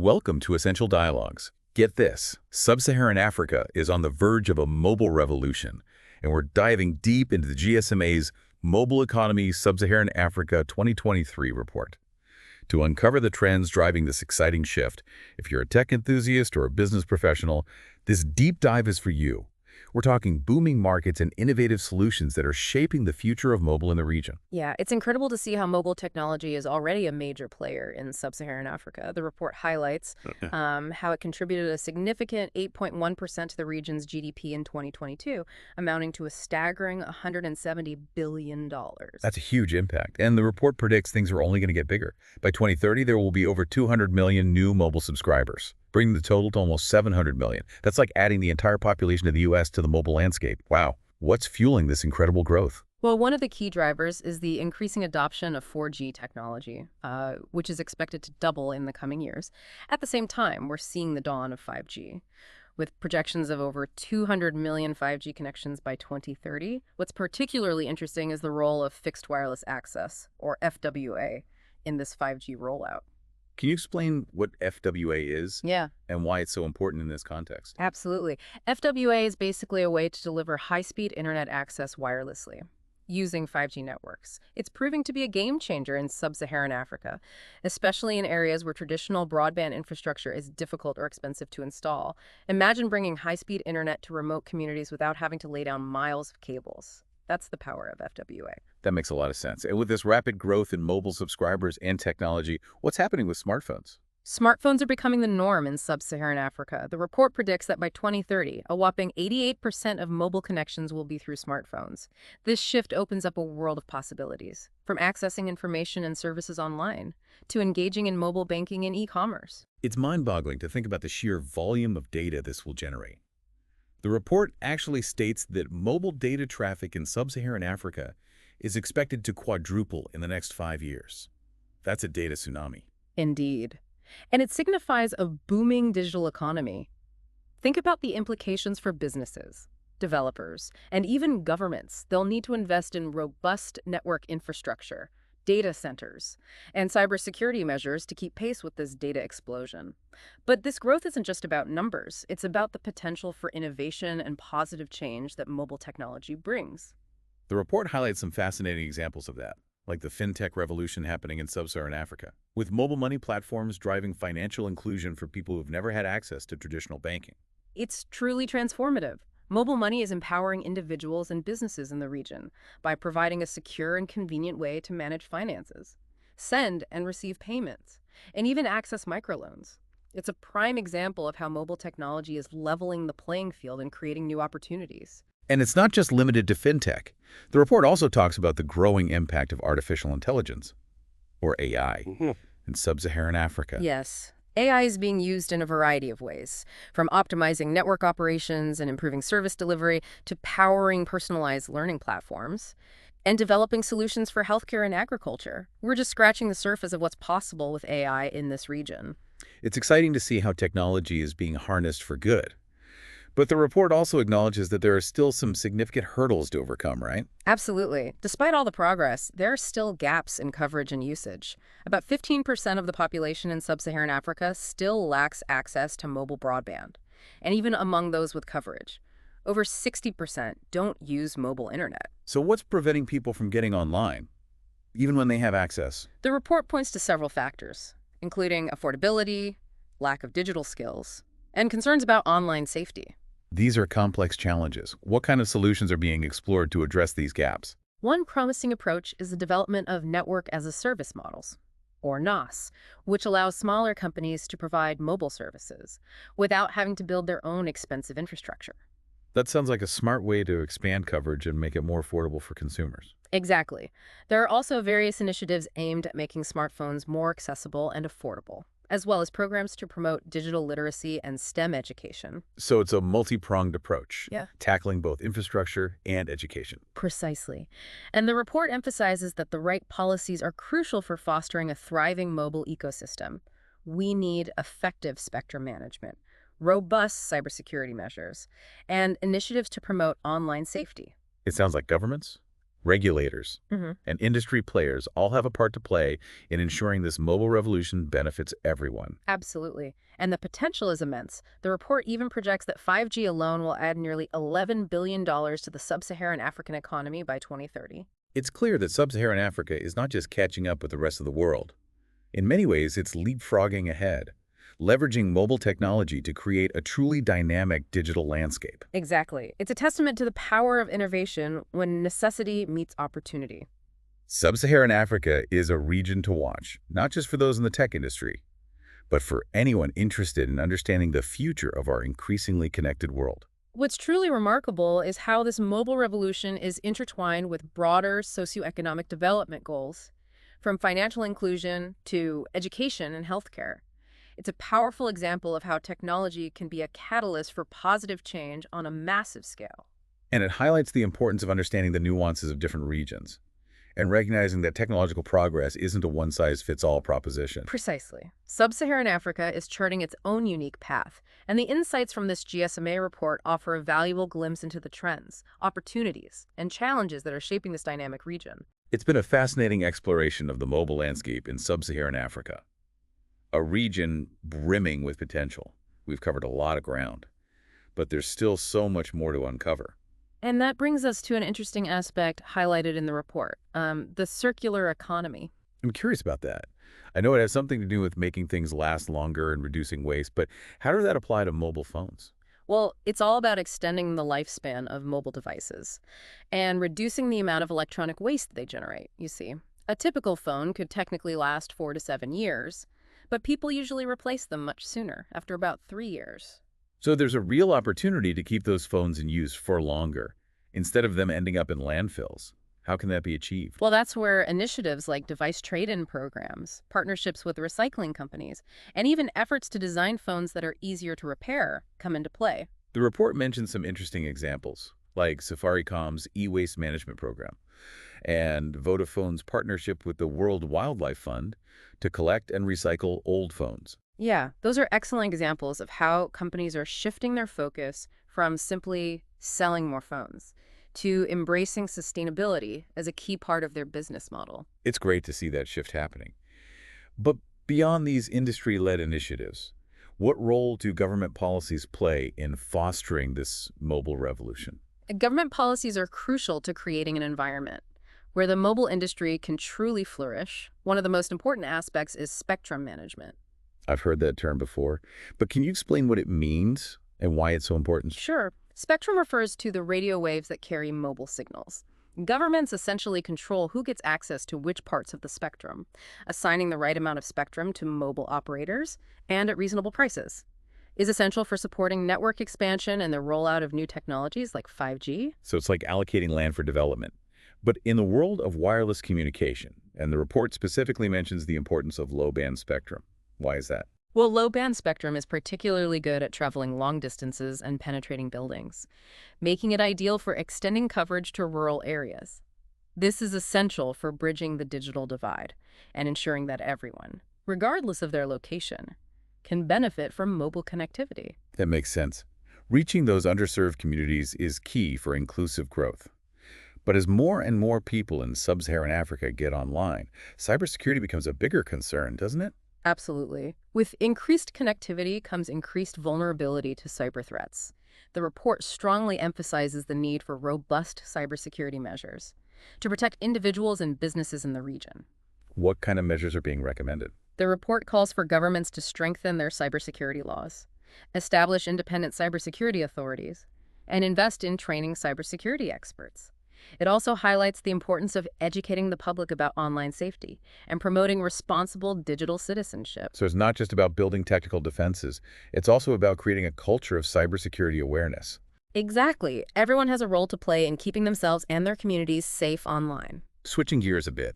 Welcome to Essential Dialogues. Get this, Sub-Saharan Africa is on the verge of a mobile revolution, and we're diving deep into the GSMA's Mobile Economy Sub-Saharan Africa 2023 report. To uncover the trends driving this exciting shift, if you're a tech enthusiast or a business professional, this deep dive is for you. We're talking booming markets and innovative solutions that are shaping the future of mobile in the region. Yeah, it's incredible to see how mobile technology is already a major player in sub-Saharan Africa. The report highlights how it contributed a significant 8.1% to the region's GDP in 2022, amounting to a staggering $170 billion. That's a huge impact, and the report predicts things are only going to get bigger. By 2030, there will be over 200 million new mobile subscribers, bringing the total to almost 700 million. That's like adding the entire population of the U.S. to the mobile landscape. Wow. What's fueling this incredible growth? Well, one of the key drivers is the increasing adoption of 4G technology, which is expected to double in the coming years. At the same time, we're seeing the dawn of 5G. With projections of over 200 million 5G connections by 2030, what's particularly interesting is the role of fixed wireless access, or FWA, in this 5G rollout. Can you explain what FWA is? Yeah. And why it's so important in this context? Absolutely. FWA is basically a way to deliver high-speed internet access wirelessly using 5G networks. It's proving to be a game changer in sub-Saharan Africa, especially in areas where traditional broadband infrastructure is difficult or expensive to install. Imagine bringing high-speed internet to remote communities without having to lay down miles of cables. That's the power of FWA. That makes a lot of sense. And with this rapid growth in mobile subscribers and technology, what's happening with smartphones? Smartphones are becoming the norm in sub-Saharan Africa. The report predicts that by 2030, a whopping 88% of mobile connections will be through smartphones. This shift opens up a world of possibilities, from accessing information and services online to engaging in mobile banking and e-commerce. It's mind-boggling to think about the sheer volume of data this will generate. The report actually states that mobile data traffic in sub-Saharan Africa is expected to quadruple in the next 5 years. That's a data tsunami. Indeed. And it signifies a booming digital economy. Think about the implications for businesses, developers, and even governments. They'll need to invest in robust network infrastructure, data centers, and cybersecurity measures to keep pace with this data explosion. But this growth isn't just about numbers. It's about the potential for innovation and positive change that mobile technology brings. The report highlights some fascinating examples of that, like the fintech revolution happening in sub-Saharan Africa, with mobile money platforms driving financial inclusion for people who've never had access to traditional banking. It's truly transformative. Mobile money is empowering individuals and businesses in the region by providing a secure and convenient way to manage finances, send and receive payments, and even access microloans. It's a prime example of how mobile technology is leveling the playing field and creating new opportunities. And it's not just limited to fintech. The report also talks about the growing impact of artificial intelligence, or AI, in sub-Saharan Africa. Yes. AI is being used in a variety of ways, from optimizing network operations and improving service delivery to powering personalized learning platforms and developing solutions for healthcare and agriculture. We're just scratching the surface of what's possible with AI in this region. It's exciting to see how technology is being harnessed for good. But the report also acknowledges that there are still some significant hurdles to overcome, right? Absolutely. Despite all the progress, there are still gaps in coverage and usage. About 15% of the population in sub-Saharan Africa still lacks access to mobile broadband. And even among those with coverage, over 60% don't use mobile internet. So what's preventing people from getting online, even when they have access? The report points to several factors, including affordability, lack of digital skills, and concerns about online safety. These are complex challenges. What kind of solutions are being explored to address these gaps? One promising approach is the development of Network as a Service models, or NAS, which allows smaller companies to provide mobile services without having to build their own expensive infrastructure. That sounds like a smart way to expand coverage and make it more affordable for consumers. Exactly. There are also various initiatives aimed at making smartphones more accessible and affordable, as well as programs to promote digital literacy and STEM education. So it's a multi-pronged approach, Yeah. tackling both infrastructure and education. Precisely. And the report emphasizes that the right policies are crucial for fostering a thriving mobile ecosystem. We need effective spectrum management, robust cybersecurity measures, and initiatives to promote online safety. It sounds like governments, Regulators and industry players all have a part to play in ensuring this mobile revolution benefits everyone. Absolutely. And the potential is immense. The report even projects that 5G alone will add nearly $11 billion to the sub-Saharan African economy by 2030. It's clear that Sub-Saharan Africa is not just catching up with the rest of the world. In many ways, it's leapfrogging ahead, leveraging mobile technology to create a truly dynamic digital landscape. Exactly. It's a testament to the power of innovation when necessity meets opportunity. Sub-Saharan Africa is a region to watch, not just for those in the tech industry, but for anyone interested in understanding the future of our increasingly connected world. What's truly remarkable is how this mobile revolution is intertwined with broader socioeconomic development goals, from financial inclusion to education and healthcare. It's a powerful example of how technology can be a catalyst for positive change on a massive scale. And it highlights the importance of understanding the nuances of different regions and recognizing that technological progress isn't a one-size-fits-all proposition. Precisely. Sub-Saharan Africa is charting its own unique path, and the insights from this GSMA report offer a valuable glimpse into the trends, opportunities, and challenges that are shaping this dynamic region. It's been a fascinating exploration of the mobile landscape in Sub-Saharan Africa, a region brimming with potential. We've covered a lot of ground, but there's still so much more to uncover. And that brings us to an interesting aspect highlighted in the report, the circular economy. I'm curious about that. I know it has something to do with making things last longer and reducing waste, but how does that apply to mobile phones? Well, it's all about extending the lifespan of mobile devices and reducing the amount of electronic waste they generate, you see. A typical phone could technically last 4 to 7 years, but people usually replace them much sooner, after about 3 years. So there's a real opportunity to keep those phones in use for longer, instead of them ending up in landfills. How can that be achieved? Well, that's where initiatives like device trade-in programs, partnerships with recycling companies, and even efforts to design phones that are easier to repair come into play. The report mentions some interesting examples, like Safaricom's e-waste management program and Vodafone's partnership with the World Wildlife Fund to collect and recycle old phones. Yeah, those are excellent examples of how companies are shifting their focus from simply selling more phones to embracing sustainability as a key part of their business model. It's great to see that shift happening. But beyond these industry-led initiatives, what role do government policies play in fostering this mobile revolution? Government policies are crucial to creating an environment where the mobile industry can truly flourish. One of the most important aspects is spectrum management. I've heard that term before, but can you explain what it means and why it's so important? Sure. Spectrum refers to the radio waves that carry mobile signals. Governments essentially control who gets access to which parts of the spectrum, assigning the right amount of spectrum to mobile operators and at reasonable prices. Is essential for supporting network expansion and the rollout of new technologies like 5G. So it's like allocating land for development. But in the world of wireless communication, and the report specifically mentions the importance of low-band spectrum. Why is that? Well, low-band spectrum is particularly good at traveling long distances and penetrating buildings, making it ideal for extending coverage to rural areas. This is essential for bridging the digital divide and ensuring that everyone, regardless of their location, can benefit from mobile connectivity. That makes sense. Reaching those underserved communities is key for inclusive growth. But as more and more people in sub-Saharan Africa get online, cybersecurity becomes a bigger concern, doesn't it? Absolutely. With increased connectivity comes increased vulnerability to cyber threats. The report strongly emphasizes the need for robust cybersecurity measures to protect individuals and businesses in the region. What kind of measures are being recommended? The report calls for governments to strengthen their cybersecurity laws, establish independent cybersecurity authorities, and invest in training cybersecurity experts. It also highlights the importance of educating the public about online safety and promoting responsible digital citizenship. So it's not just about building technical defenses, it's also about creating a culture of cybersecurity awareness. Exactly. Everyone has a role to play in keeping themselves and their communities safe online. Switching gears a bit,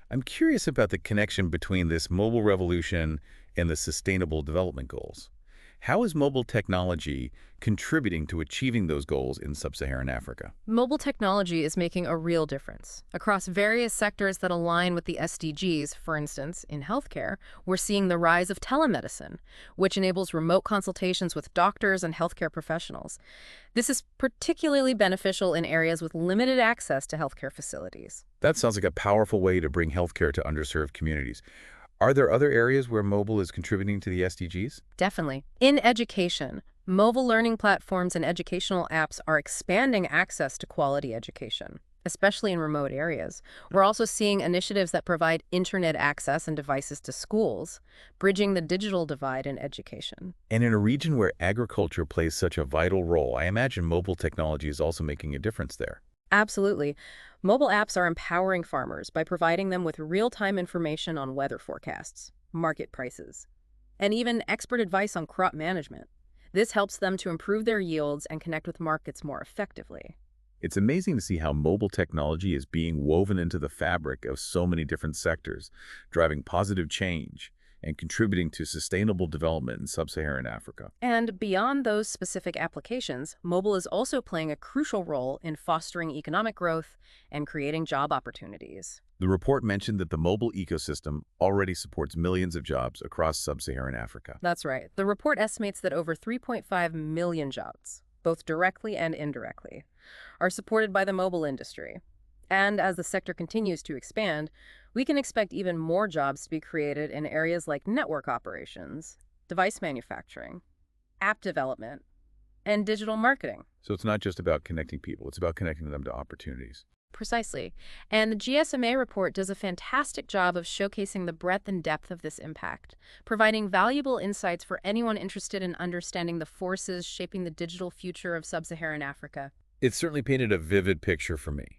I'm curious about the connection between this mobile revolution and the Sustainable Development Goals. How is mobile technology contributing to achieving those goals in Sub-Saharan Africa? Mobile technology is making a real difference. Across various sectors that align with the SDGs, for instance, in healthcare, we're seeing the rise of telemedicine, which enables remote consultations with doctors and healthcare professionals. This is particularly beneficial in areas with limited access to healthcare facilities. That sounds like a powerful way to bring healthcare to underserved communities. Are there other areas where mobile is contributing to the SDGs? Definitely. In education, mobile learning platforms and educational apps are expanding access to quality education, especially in remote areas. We're also seeing initiatives that provide internet access and devices to schools, bridging the digital divide in education. And in a region where agriculture plays such a vital role, I imagine mobile technology is also making a difference there. Absolutely. Mobile apps are empowering farmers by providing them with real-time information on weather forecasts, market prices, and even expert advice on crop management. This helps them to improve their yields and connect with markets more effectively. It's amazing to see how mobile technology is being woven into the fabric of so many different sectors, driving positive change and contributing to sustainable development in Sub-Saharan Africa. And beyond those specific applications, mobile is also playing a crucial role in fostering economic growth and creating job opportunities. The report mentioned that the mobile ecosystem already supports millions of jobs across Sub-Saharan Africa. That's right. The report estimates that over 3.5 million jobs, both directly and indirectly, are supported by the mobile industry. And as the sector continues to expand, we can expect even more jobs to be created in areas like network operations, device manufacturing, app development, and digital marketing. So it's not just about connecting people, it's about connecting them to opportunities. Precisely. And the GSMA report does a fantastic job of showcasing the breadth and depth of this impact, providing valuable insights for anyone interested in understanding the forces shaping the digital future of Sub-Saharan Africa. It certainly painted a vivid picture for me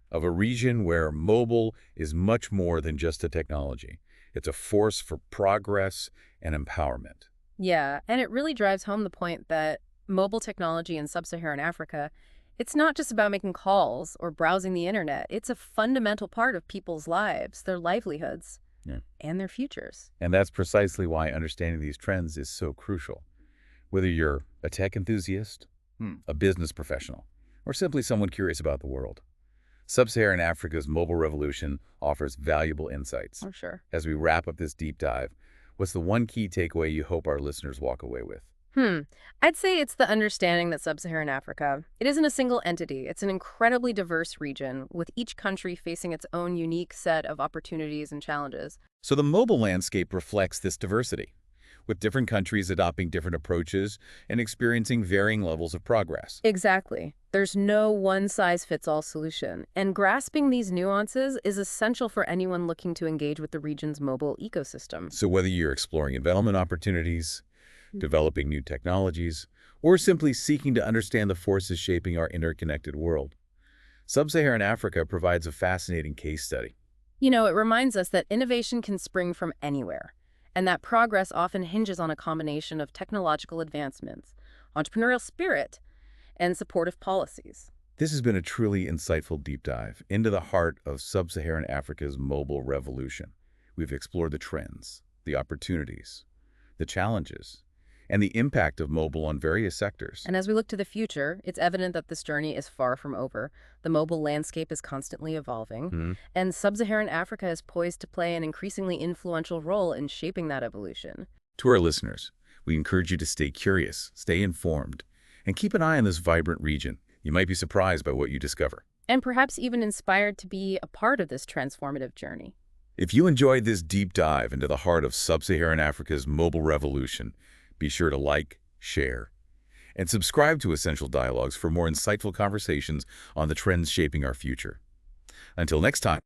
of a region where mobile is much more than just a technology. It's a force for progress and empowerment. Yeah, and it really drives home the point that mobile technology in Sub-Saharan Africa, it's not just about making calls or browsing the internet. It's a fundamental part of people's lives, their livelihoods, and their futures. And that's precisely why understanding these trends is so crucial. Whether you're a tech enthusiast, a business professional, or simply someone curious about the world, Sub-Saharan Africa's mobile revolution offers valuable insights. For sure. As we wrap up this deep dive, what's the one key takeaway you hope our listeners walk away with? I'd say it's the understanding that Sub-Saharan Africa, it isn't a single entity. It's an incredibly diverse region, with each country facing its own unique set of opportunities and challenges. So the mobile landscape reflects this diversity, with different countries adopting different approaches and experiencing varying levels of progress. Exactly. There's no one-size-fits-all solution, and grasping these nuances is essential for anyone looking to engage with the region's mobile ecosystem. So whether you're exploring investment opportunities, developing new technologies, or simply seeking to understand the forces shaping our interconnected world, Sub-Saharan Africa provides a fascinating case study. You know, it reminds us that innovation can spring from anywhere, and that progress often hinges on a combination of technological advancements, entrepreneurial spirit, and supportive policies. This has been a truly insightful deep dive into the heart of Sub-Saharan Africa's mobile revolution. We've explored the trends, the opportunities, the challenges, and the impact of mobile on various sectors. And as we look to the future, it's evident that this journey is far from over. The mobile landscape is constantly evolving, and Sub-Saharan Africa is poised to play an increasingly influential role in shaping that evolution. To our listeners, we encourage you to stay curious, stay informed, and keep an eye on this vibrant region. You might be surprised by what you discover. And perhaps even inspired to be a part of this transformative journey. If you enjoyed this deep dive into the heart of Sub-Saharan Africa's mobile revolution, be sure to like, share, and subscribe to Essential Dialogues for more insightful conversations on the trends shaping our future. Until next time.